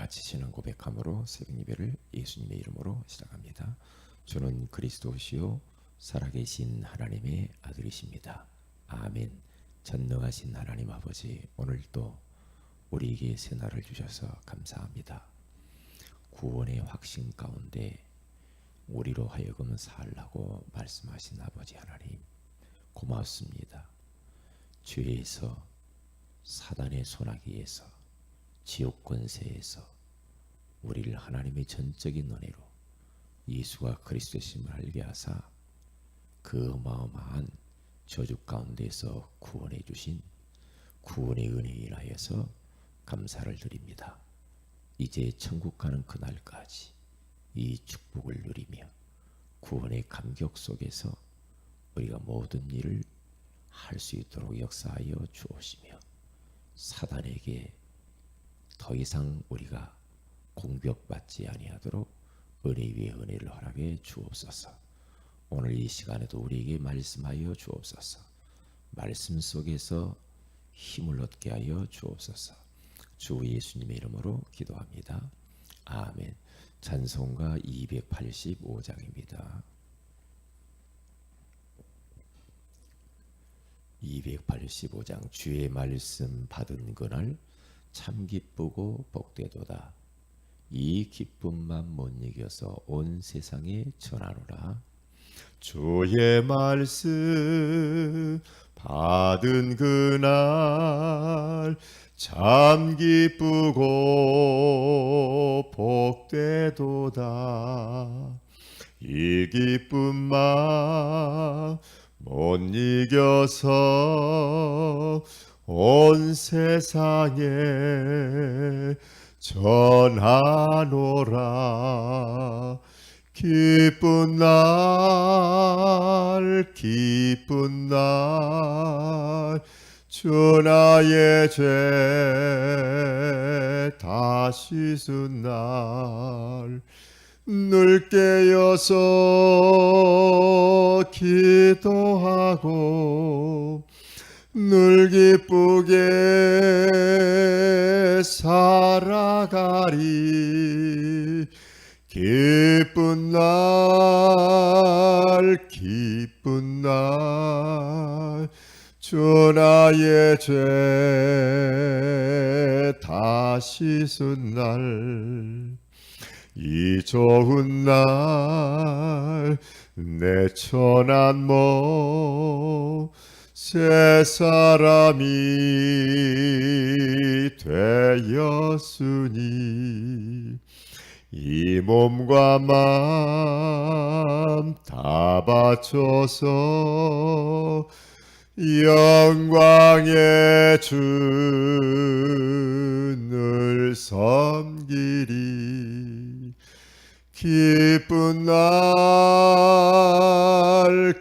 같이 신앙 고백함으로 새벽 예배를 예수님의 이름으로 시작합니다. 저는 그리스도시요 살아계신 하나님의 아들이십니다. 아멘. 전능하신 하나님 아버지, 오늘도 우리에게 새 날을 주셔서 감사합니다. 구원의 확신 가운데 우리로 하여금 살라고 말씀하신 아버지 하나님, 고맙습니다. 죄에서, 사단의 손아귀에서, 지옥 권세에서 우리를 하나님의 전적인 은혜로 예수가 그리스도심을 알게 하사 그 어마어마한 저주 가운데서 구원해 주신 구원의 은혜에 인하여서 감사를 드립니다. 이제 천국 가는 그날까지 이 축복을 누리며 구원의 감격 속에서 우리가 모든 일을 할 수 있도록 역사하여 주옵시며, 사단에게 더 이상 우리가 공격받지 아니하도록 은혜 위에 은혜를 허락해 주옵소서. 오늘 이 시간에도 우리에게 말씀하여 주옵소서. 말씀 속에서 힘을 얻게 하여 주옵소서. 주 예수님의 이름으로 기도합니다. 아멘. 찬송가 285장입니다. 285장. 주의 말씀 받은 그날 참 기쁘고 복되도다. 이 기쁨만 못 이겨서 온 세상에 전하노라. 주의 말씀 받은 그날 참 기쁘고 복되도다. 이 기쁨만 못 이겨서 온 세상에 전하노라. 기쁜 날 기쁜 날 주 나의 죄 다 씻은 날 늘 깨어서 기도하고 늘 기쁘게 살아가리. 기쁜 날 기쁜 날 주 나의 죄 다 씻은 날, 이 좋은 날 내 천한 몸 새 사람이 되었으니 이 몸과 마음 다 바쳐서 영광의 주를 섬기리. 기쁜 날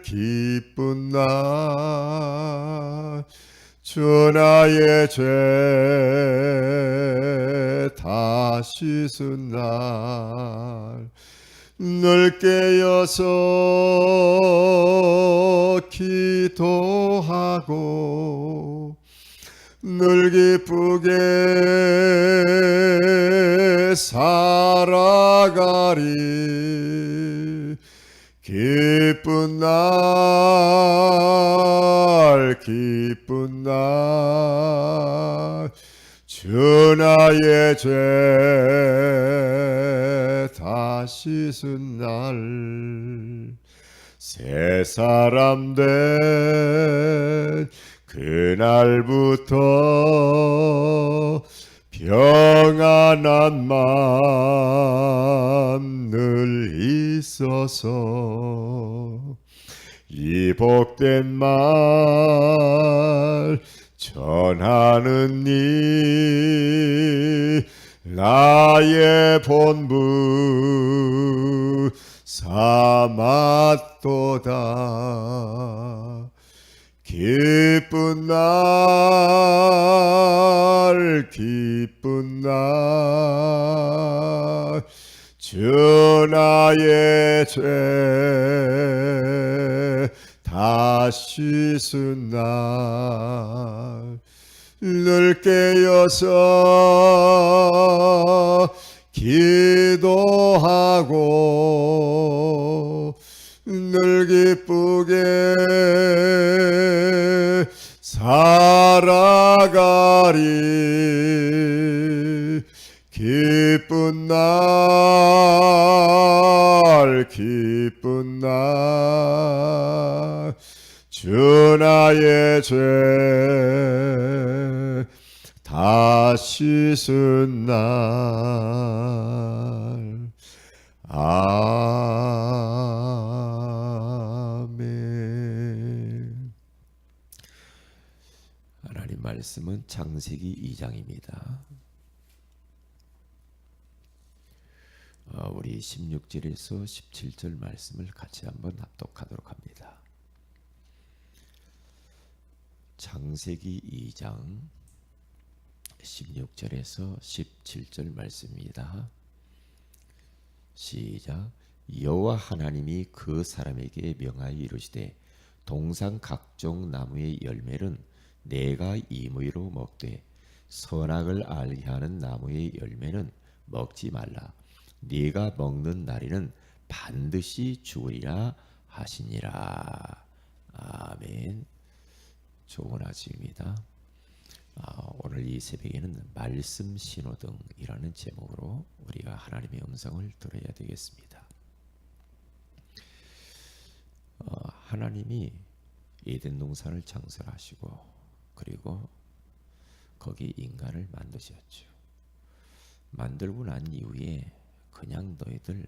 기쁜 날 주 나의 죄 다 씻은 날 늘 깨어서 기도하고 늘 기쁘게 살아가리. 기쁜 날 기쁜 날 주 나의 죄 다 씻은 날, 새 사람 된 그날부터 평안한 마음 늘 있어서 이 복된 말 전하는 이 나의 본분 삼았도다. 기쁜 날 기쁜 날 주 나의 죄 다 씻은 날 늘 깨어서 기도하고 늘 기쁘게 살아가리. 기쁜 날 기쁜 날 주 나의 죄 다 씻은 날. 아멘. 하나님 말씀은 창세기 2장입니다. 우리 16절에서 17절 말씀을 같이 한번 납독하도록 합니다. 창세기 2장 16절에서 17절 말씀입니다. 시작. 여호와 하나님이 그 사람에게 명하여 이르시되 동산 각종 나무의 열매는 내가 임의로 먹되 선악을 알게 하는 나무의 열매는 먹지 말라. 네가 먹는 날에는 반드시 죽으리라 하시니라. 아멘. 좋은 아침입니다. 오늘 이 새벽에는 말씀 신호등이라는 제목으로 우리가 하나님의 음성을 들어야 되겠습니다. 하나님이 에덴 동산을 창설하시고 그리고 거기 인간을 만드셨죠. 만들고 난 이후에 그냥 너희들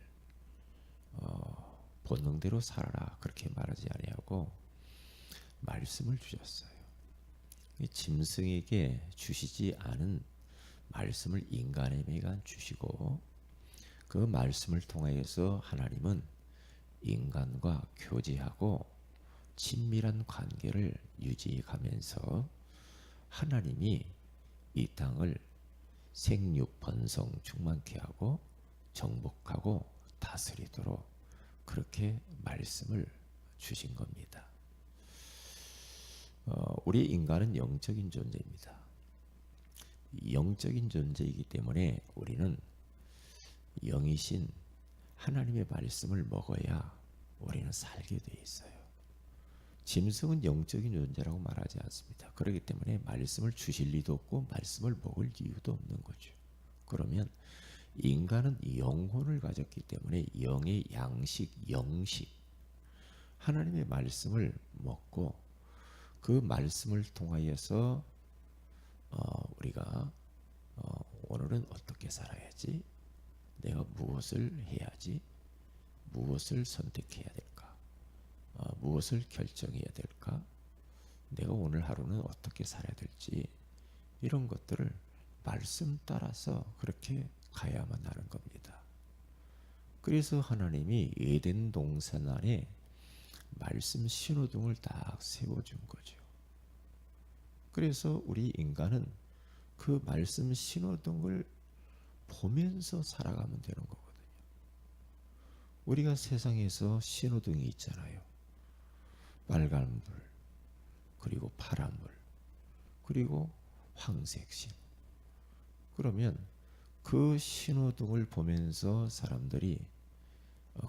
본능대로 살아라 그렇게 말하지 아니하고 말씀을 주셨어요. 짐승에게 주시지 않은 말씀을 인간에게 주시고 그 말씀을 통하여서 하나님은 인간과 교제하고 친밀한 관계를 유지하면서 하나님이 이 땅을 생육 번성 충만케 하고 정복하고 다스리도록 그렇게 말씀을 주신 겁니다. 우리 인간은 영적인 존재입니다. 영적인 존재이기 때문에 우리는 영이신 하나님의 말씀을 먹어야 우리는 살게 돼 있어요. 짐승은 영적인 존재라고 말하지 않습니다. 그렇기 때문에 말씀을 주실 리도 없고 말씀을 먹을 이유도 없는 거죠. 그러면 인간은 영혼을 가졌기 때문에 영의 양식, 영식, 하나님의 말씀을 먹고 그 말씀을 통하여서 우리가 오늘은 어떻게 살아야지? 내가 무엇을 해야지? 무엇을 선택해야 될까? 무엇을 결정해야 될까? 내가 오늘 하루는 어떻게 살아야 될지 이런 것들을 말씀 따라서 그렇게 가야만 하는 겁니다. 그래서 하나님이 에덴 동산 안에 말씀 신호등을 딱 세워준 거죠. 그래서 우리 인간은 그 말씀 신호등을 보면서 살아가면 되는 거거든요. 우리가 세상에서 신호등이 있잖아요. 빨간불, 그리고 파란불, 그리고 황색 신호. 그러면 그 신호등을 보면서 사람들이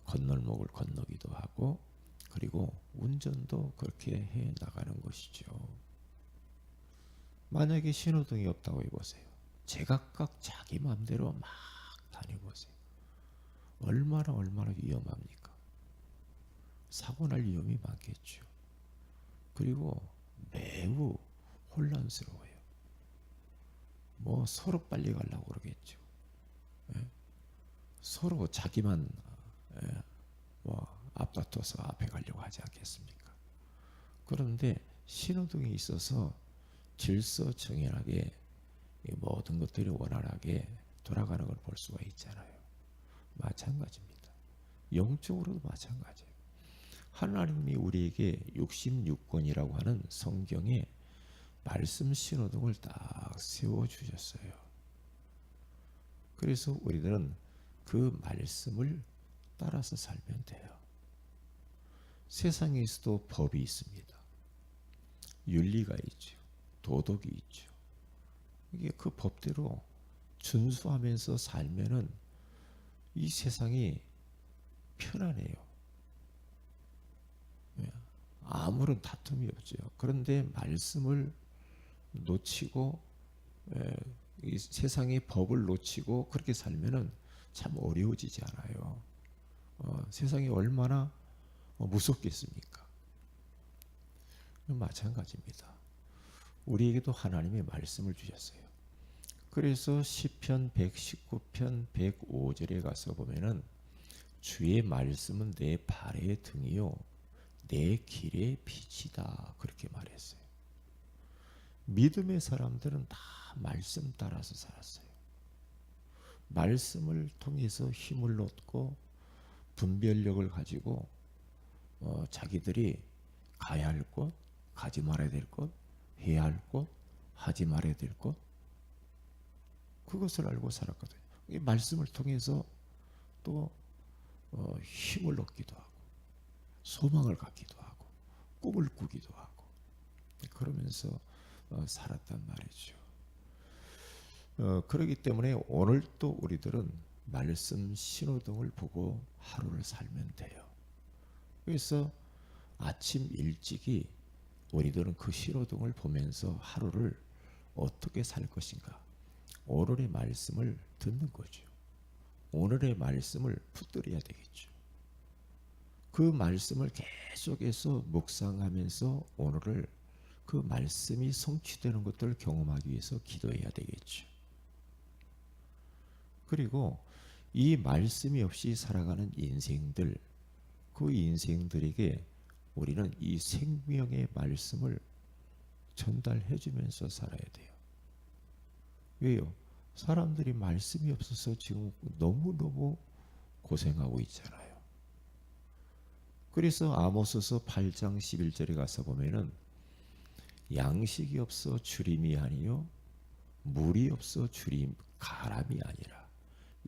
건널목을 건너기도 하고 그리고 운전도 그렇게 해 나가는 것이죠. 만약에 신호등이 없다고 해보세요. 제각각 자기 마음대로 막 다녀보세요. 얼마나 위험합니까? 사고 날 위험이 많겠죠. 그리고 매우 혼란스러워요. 뭐 서로 빨리 가려고 그러겠죠. 서로 자기만 뭐 앞다퉈서 앞에 가려고 하지 않겠습니까? 그런데 신호등이 있어서 질서정연하게 모든 것들이 원활하게 돌아가는 걸 볼 수가 있잖아요. 마찬가지입니다. 영적으로도 마찬가지예요. 하나님이 우리에게 66권이라고 하는 성경에 말씀 신호등을 딱 세워주셨어요. 그래서 우리들은 그 말씀을 따라서 살면 돼요. 세상에서도 법이 있습니다. 윤리가 있죠. 도덕이 있죠. 이게 그 법대로 준수하면서 살면은 이 세상이 편안해요. 아무런 다툼이 없죠. 그런데 말씀을 놓치고 이 세상의 법을 놓치고 그렇게 살면은 참 어려워지지 않아요. 세상이 얼마나 무섭겠습니까? 마찬가지입니다. 우리에게도 하나님의 말씀을 주셨어요. 그래서 시편 119편 105절에 가서 보면은 주의 말씀은 내 발의 등이요 내 길의 빛이다 그렇게 말했어요. 믿음의 사람들은 다 말씀 따라서 살았어요. 말씀을 통해서 힘을 얻고 분별력을 가지고 자기들이 가야 할 곳, 가지 말아야 될 곳, 해야 할 곳, 하지 말아야 될 곳, 그것을 알고 살았거든요. 이 말씀을 통해서 또 힘을 얻기도 하고 소망을 갖기도 하고 꿈을 꾸기도 하고 그러면서 살았단 말이죠. 그렇기 때문에 오늘 또 우리들은 말씀 신호등을 보고 하루를 살면 돼요. 그래서 아침 일찍이 우리들은 그 신호등을 보면서 하루를 어떻게 살 것인가, 오늘의 말씀을 듣는 거죠. 오늘의 말씀을 붙들어야 되겠죠. 그 말씀을 계속해서 묵상하면서 오늘을 그 말씀이 성취되는 것들을 경험하기 위해서 기도해야 되겠죠. 그리고 이 말씀이 없이 살아가는 인생들, 그 인생들에게 우리는 이 생명의 말씀을 전달해 주면서 살아야 돼요. 왜요? 사람들이 말씀이 없어서 지금 너무너무 고생하고 있잖아요. 그래서 아모스서 8장 11절에 가서 보면은 양식이 없어 주림이 아니요 물이 없어 주림 가람이 아니라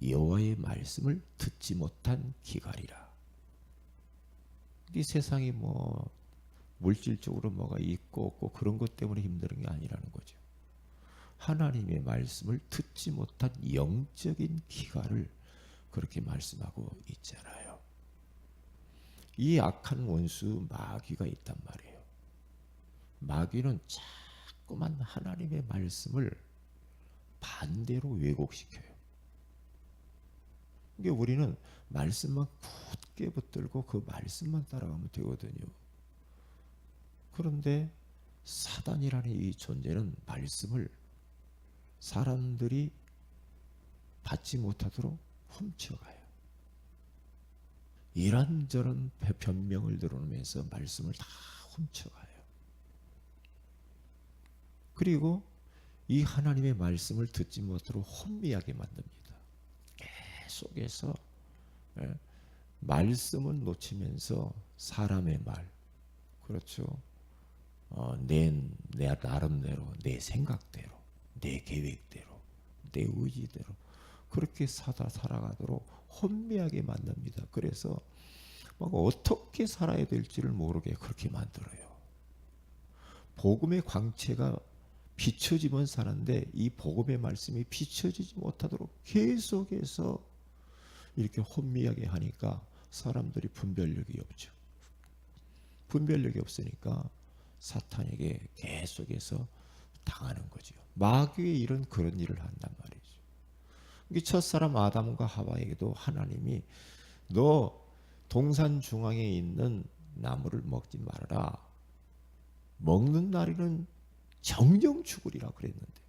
여호와의 말씀을 듣지 못한 기갈이라. 이 세상이 뭐 물질적으로 뭐가 있고 없고 그런 것 때문에 힘든 게 아니라는 거죠. 하나님의 말씀을 듣지 못한 영적인 기갈을 그렇게 말씀하고 있잖아요. 이 악한 원수 마귀가 있단 말이에요. 마귀는 자꾸만 하나님의 말씀을 반대로 왜곡시켜요. 그러니까 우리는 말씀만 굳게 붙들고 그 말씀만 따라가면 되거든요. 그런데 사단이라는 이 존재는 말씀을 사람들이 받지 못하도록 훔쳐가요. 이런저런 변명을 들어오면서 말씀을 다 훔쳐가요. 그리고 이 하나님의 말씀을 듣지 못하도록 혼미하게 만듭니다. 계속해서 말씀은 놓치면서 사람의 말, 그렇죠. 내 나름대로, 내 생각대로, 내 계획대로, 내 의지대로 그렇게 살아가도록 혼미하게 만듭니다. 그래서 어떻게 살아야 될지를 모르게 그렇게 만들어요. 복음의 광채가 비춰지면 사는데 이 복음의 말씀이 비춰지지 못하도록 계속해서 이렇게 혼미하게 하니까 사람들이 분별력이 없죠. 분별력이 없으니까 사탄에게 계속해서 당하는 거죠. 마귀의 일은 그런 일을 한단 말이죠. 첫사람 아담과 하와에게도 하나님이 너 동산 중앙에 있는 나무를 먹지 말아라. 먹는 날에는 정령 죽으리라 그랬는데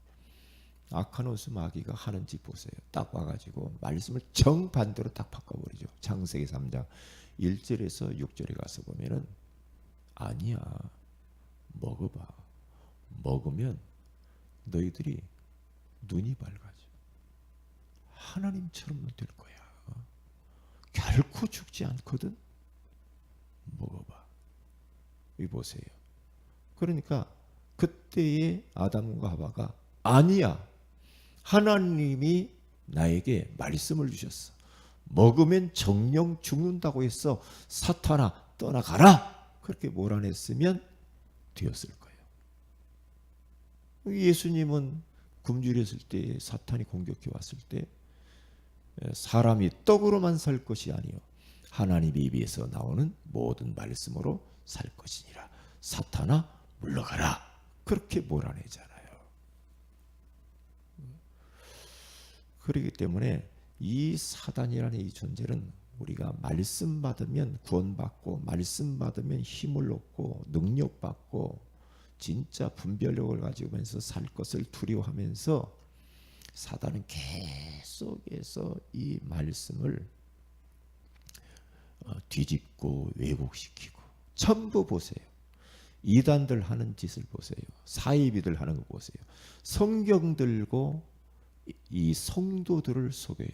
악한 원수 마귀가 하는지 보세요. 딱 와가지고 말씀을 정반대로 딱 바꿔버리죠. 창세기 3장 1절에서 6절에 가서 보면은 아니야, 먹어봐. 먹으면 너희들이 눈이 밝아져. 하나님처럼 될 거야. 결코 죽지 않거든. 먹어봐. 이 보세요. 그러니까 그때의 아담과 하와가 아니야. 하나님이 나에게 말씀을 주셨어. 먹으면 정령 죽는다고 했어. 사탄아 떠나가라. 그렇게 몰아냈으면 되었을 거예요. 예수님은 굶주렸을 때 사탄이 공격해 왔을 때 사람이 떡으로만 살 것이 아니요 하나님의 입에서 나오는 모든 말씀으로 살 것이니라. 사탄아 물러가라. 그렇게 몰아내잖아요. 그렇기 때문에 이 사단이라는 이 존재는 우리가 말씀 받으면 구원받고 말씀 받으면 힘을 얻고 능력 받고 진짜 분별력을 가지면서 살 것을 두려워하면서 사단은 계속해서 이 말씀을 뒤집고 왜곡시키고 전부 보세요. 이단들 하는 짓을 보세요. 사이비들 하는 거 보세요. 성경 들고 이 성도들을 속여요.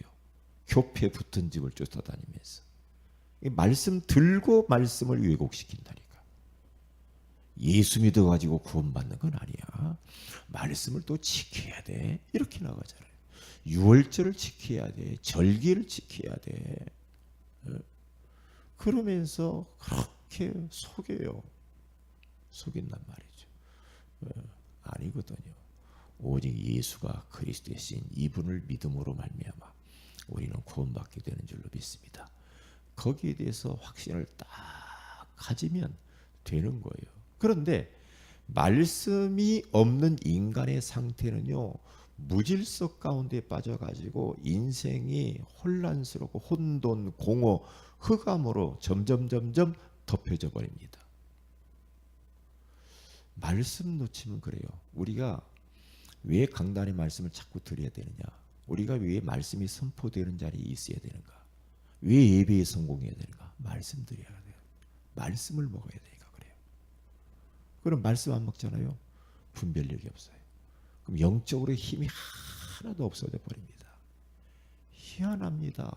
교패 붙은 집을 쫓아다니면서 이 말씀 들고 말씀을 왜곡시킨다니까. 예수 믿어가지고 구원받는 건 아니야. 말씀을 또 지켜야 돼. 이렇게 나가잖아요. 유월절을 지켜야 돼. 절기를 지켜야 돼. 그러면서 그렇게 속여요. 속인단 말이죠. 아니거든요. 오직 예수가 그리스도이신 이분을 믿음으로 말미암아 우리는 구원받게 되는 줄로 믿습니다. 거기에 대해서 확신을 딱 가지면 되는 거예요. 그런데 말씀이 없는 인간의 상태는요, 무질서 가운데 빠져가지고 인생이 혼란스럽고 혼돈, 공허, 흑암으로 점점 덮여져 버립니다. 말씀 놓치면 그래요. 우리가 왜 강단의 말씀을 자꾸 드려야 되느냐? 우리가 왜 말씀이 선포되는 자리에 있어야 되는가? 왜 예배에 성공해야 되는가? 말씀 드려야 돼요. 말씀을 먹어야 되니까 그래요. 그럼 말씀 안 먹잖아요. 분별력이 없어요. 그럼 영적으로 힘이 하나도 없어져 버립니다. 희한합니다.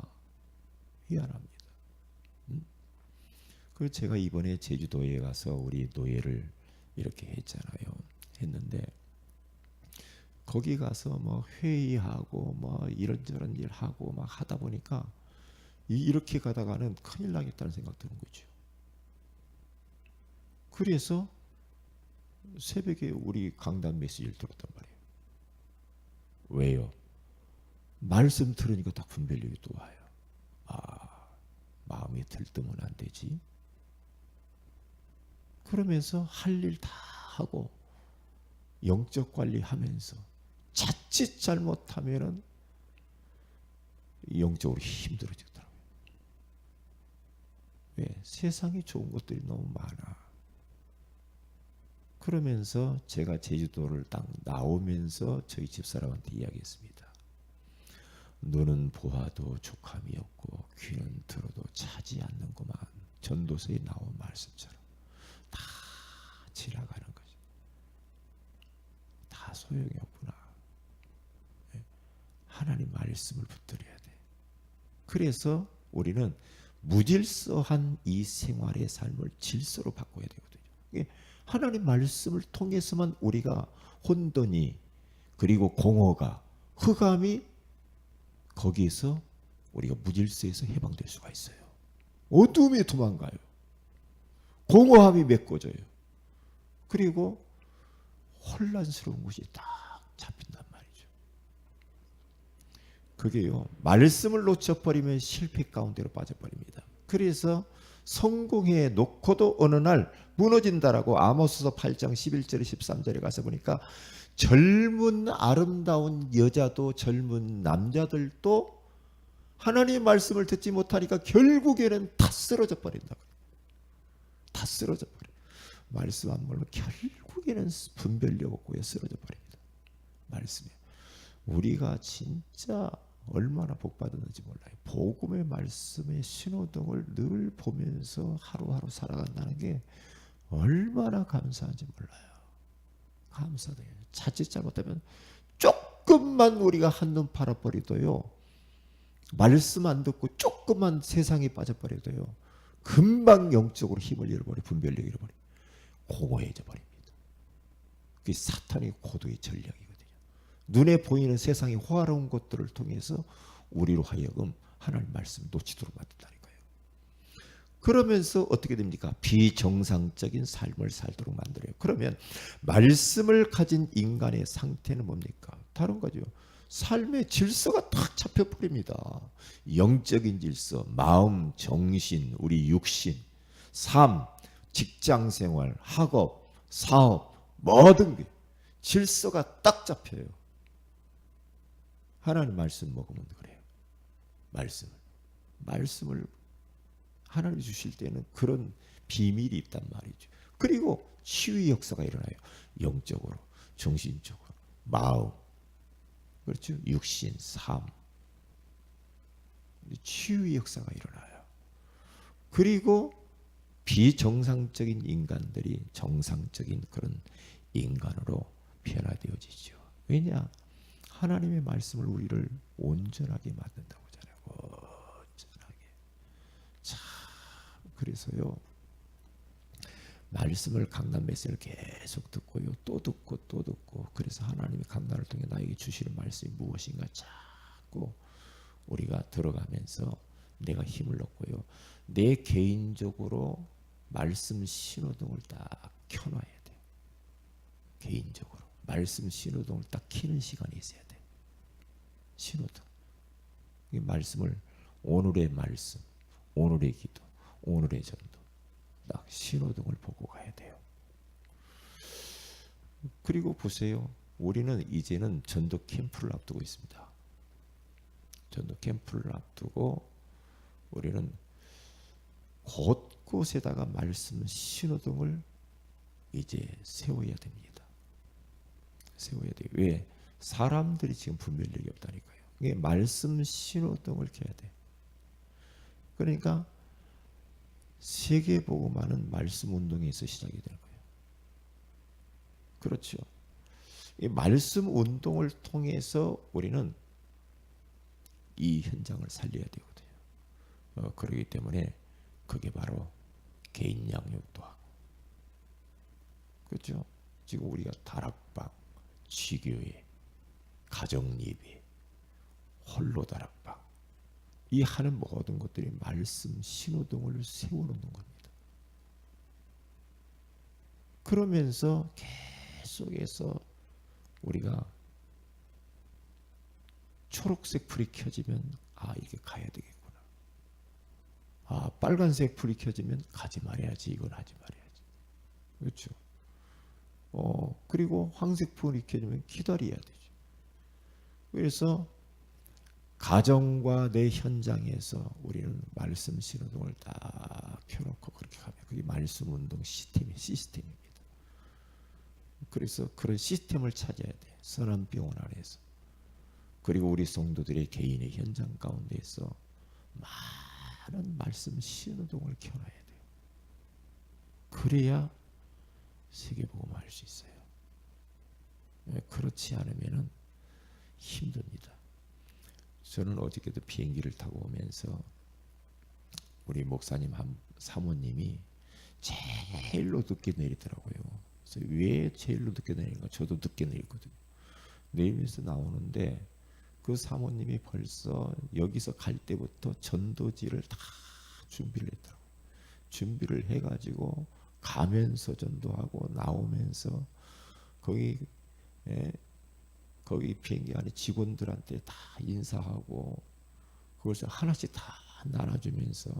희한합니다. 그래서 제가 이번에 제주도에 가서 우리 노예를 이렇게 했는데 거기 가서 뭐 회의하고 뭐 이런저런 일 하고 막 하다 보니까 이렇게 가다가는 큰일 나겠다는 생각 드는 거죠. 그래서 새벽에 우리 강단 메시지를 들었단 말이에요. 왜요? 말씀 들으니까 딱 분별력이 또 와요. 마음이 들뜨면 안 되지. 그러면서 할 일 다 하고 영적 관리하면서 자칫 잘못하면은 영적으로 힘들어지더라고요. 왜? 세상에 좋은 것들이 너무 많아. 그러면서 제가 제주도를 딱 나오면서 저희 집사람한테 이야기했습니다. 눈은 보아도 족함이 없고 귀는 들어도 차지 않는구만. 전도서에 나온 말씀처럼 다 지나가는 거죠. 다 소용이 없구나. 하나님 말씀을 붙들어야 돼. 그래서 우리는 무질서한 이 생활의 삶을 질서로 바꿔야 되거든요. 하나님 말씀을 통해서만 우리가 혼돈이 그리고 공허가 흑암이 거기에서 우리가 무질서에서 해방될 수가 있어요. 어둠이 도망가요. 공허함이 메꿔져요. 그리고 혼란스러운 것이 딱 잡힌단 말이죠. 그게요, 말씀을 놓쳐버리면 실패 가운데로 빠져버립니다. 그래서 성공해 놓고도 어느 날 무너진다라고 아모스서 8장 11절에 13절에 가서 보니까 젊은 아름다운 여자도 젊은 남자들도 하나님의 말씀을 듣지 못하니까 결국에는 다 쓰러져 버린다고. 다 쓰러져 버려. 말씀 안 물면 결국에는 분별력 없고 쓰러져 버립니다. 말씀에 우리가 진짜 얼마나 복받았는지 몰라요. 복음의 말씀의 신호등을 늘 보면서 하루하루 살아간다는 게 얼마나 감사한지 몰라요. 감사돼요. 자칫 잘못하면 조금만 우리가 한눈 팔아버리도요, 말씀 안 듣고 조금만 세상에 빠져버려도요, 금방 영적으로 힘을 잃어버려, 분별력 잃어버려, 공허해져 버립니다. 그게 사탄의 고도의 전략이거든요. 눈에 보이는 세상의 호화로운 것들을 통해서 우리로 하여금 하나님 말씀 놓치도록 만든다니까요. 그러면서 어떻게 됩니까? 비정상적인 삶을 살도록 만들어요. 그러면 말씀을 가진 인간의 상태는 뭡니까? 다른 거죠. 삶의 질서가 탁 잡혀버립니다. 영적인 질서, 마음, 정신, 우리 육신, 삶, 직장생활, 학업, 사업, 모든 게 질서가 딱 잡혀요. 하나님 말씀 먹으면 그래요. 말씀을 하나님이 주실 때는 그런 비밀이 있단 말이죠. 그리고 치유의 역사가 일어나요. 영적으로, 정신적으로, 마음, 그렇죠? 육신, 삶, 치유의 역사가 일어나요. 그리고 비정상적인 인간들이 정상적인 그런 인간으로 변화되어지죠. 왜냐? 하나님의 말씀을 우리를 온전하게 만든다고 하잖아요. 온전하게. 참, 그래서요. 말씀을 강단 메시지를 계속 듣고요. 또 듣고 또 듣고. 그래서 하나님이 강단을 통해 나에게 주시는 말씀이 무엇인가 자꾸 우리가 들어가면서 내가 힘을 얻고요. 내 개인적으로 말씀 신호등을 딱 켜놔야 돼요. 개인적으로 말씀 신호등을 딱 켜는 시간이 있어야 돼요. 신호등. 이 말씀을 오늘의 말씀, 오늘의 기도, 오늘의 전도 딱 신호등을 보고 가야 돼요. 그리고 보세요. 우리는 이제는 전도 캠프를 앞두고 있습니다. 전도 캠프를 앞두고 우리는 곳곳에다가 말씀 신호등을 이제 세워야 됩니다. 세워야 돼요. 왜? 사람들이 지금 분별력이 없다니까요. 이게 말씀 신호등을 켜야 돼. 그러니까 세계복음화는 말씀 운동에서 시작이 되는 거예요. 그렇죠. 이 말씀 운동을 통해서 우리는 이 현장을 살려야 되거든요. 그렇기 때문에 그게 바로 개인 양육도 하고, 그렇죠. 지금 우리가 다락방, 지교회, 가정예배, 홀로 다락방, 이 하는 모든 것들이 말씀 신호등을 세워놓는 겁니다. 그러면서 계속해서 우리가 초록색 불이 켜지면 이렇게 가야 되겠구나. 빨간색 불이 켜지면 가지 말아야지. 이건 하지 말아야지. 그렇죠. 그리고 황색 불이 켜지면 기다려야 되죠. 그래서 가정과 내 현장에서 우리는 말씀 신호등을 딱 켜놓고 그렇게 가면 그게 말씀 운동 시스템입니다. 그래서 그런 시스템을 찾아야 돼. 선한 병원 안에서. 그리고 우리 성도들의 개인의 현장 가운데에서 많은 말씀 신호등을 켜놔야 돼요. 그래야 세계복음을 할 수 있어요. 그렇지 않으면 힘듭니다. 저는 어저께도 비행기를 타고 오면서 우리 목사님 사모님이 제일로 늦게 내리더라고요. 그래서 왜 제일로 늦게 내리는가? 저도 늦게 내리거든요. 내리면서 나오는데 그 사모님이 벌써 여기서 갈 때부터 전도지를 다 준비를 했더라고요. 준비를 해가지고 가면서 전도하고 나오면서 거기 비행기 안에 직원들한테 다 인사하고 그것을 하나씩 다 나눠주면서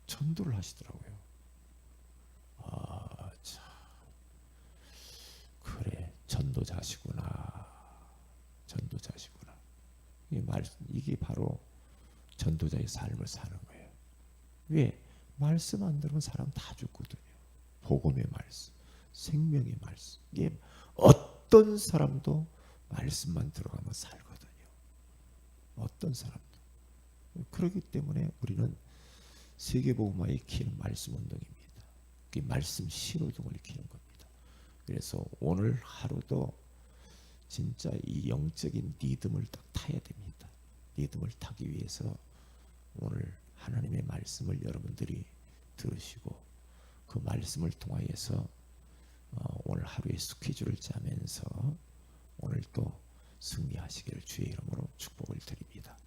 전도를 하시더라고요. 참 그래, 전도자시구나. 이게 바로 전도자의 삶을 사는 거예요. 왜? 말씀 안 들으면 사람 다 죽거든요. 복음의 말씀, 생명의 말씀. 이게 어떤 사람도 말씀만 들어가면 살거든요. 어떤 사람도. 그렇기 때문에 우리는 세계복음화에 키는 말씀 운동입니다. 그 말씀 신호등을 키는 겁니다. 그래서 오늘 하루도 진짜 이 영적인 리듬을 딱 타야 됩니다. 리듬을 타기 위해서 오늘 하나님의 말씀을 여러분들이 들으시고 그 말씀을 통하여서 오늘 하루의 스케줄을 짜면서 오늘 또 승리하시기를 주의 이름으로 축복을 드립니다.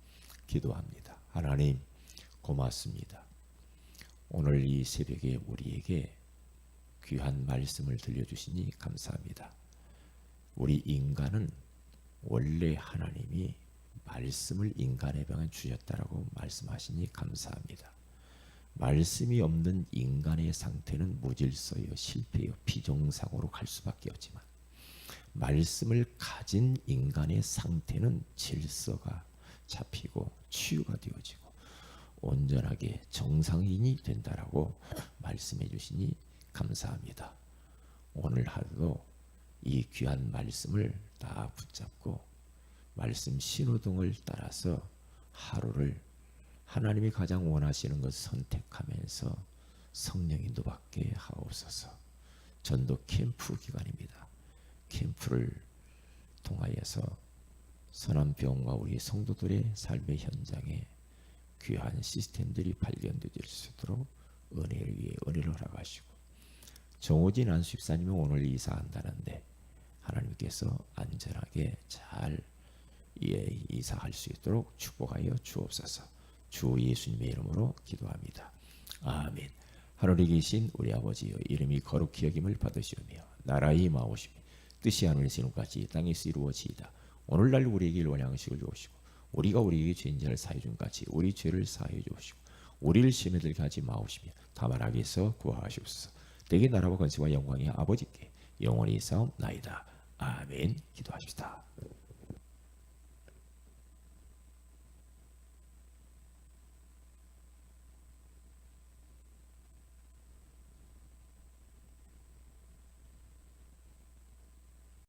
기도합니다. 하나님 고맙습니다. 오늘 이 새벽에 우리에게 귀한 말씀을 들려주시니 감사합니다. 우리 인간은 원래 하나님이 말씀을 인간의 방에 주셨다라고 말씀하시니 감사합니다. 말씀이 없는 인간의 상태는 무질서요, 실패요, 비정상으로 갈 수밖에 없지만 말씀을 가진 인간의 상태는 질서가 잡히고 치유가 되어지고 온전하게 정상인이 된다라고 말씀해 주시니 감사합니다. 오늘 하루도 이 귀한 말씀을 다 붙잡고 말씀 신호등을 따라서 하루를 하나님이 가장 원하시는 것 선택하면서 성령 인도받게 하옵소서. 전도 캠프 기간입니다. 캠프를 통하여서 선한병과 우리 성도들의 삶의 현장에 귀한 시스템들이 발견될 수 있도록 은혜를 위해 은혜를 허락하시고, 정호진 안수집사님은 오늘 이사한다는데 하나님께서 안전하게 잘 이사할 수 있도록 축복하여 주옵소서. 주 예수님의 이름으로 기도합니다. 아멘. 하늘에 계신 우리 아버지여, 이름이 거룩히 여김을 받으시오며 나라의 임하오시며 뜻이 하늘에서 이룬같이 땅에서 이루어지이다. 오늘날 우리에게 일원 양식을 주옵시고 우리가 우리에게 죄인 자를 사해 준 같이 우리 죄를 사해 주옵시고 우리를 시험에 들게 하지 마옵시며 다만 악에서 구하시옵소서. 내게 나라와 권세와 영광이 아버지께 영원히 있사옵나이다. 아멘. 기도하십시다.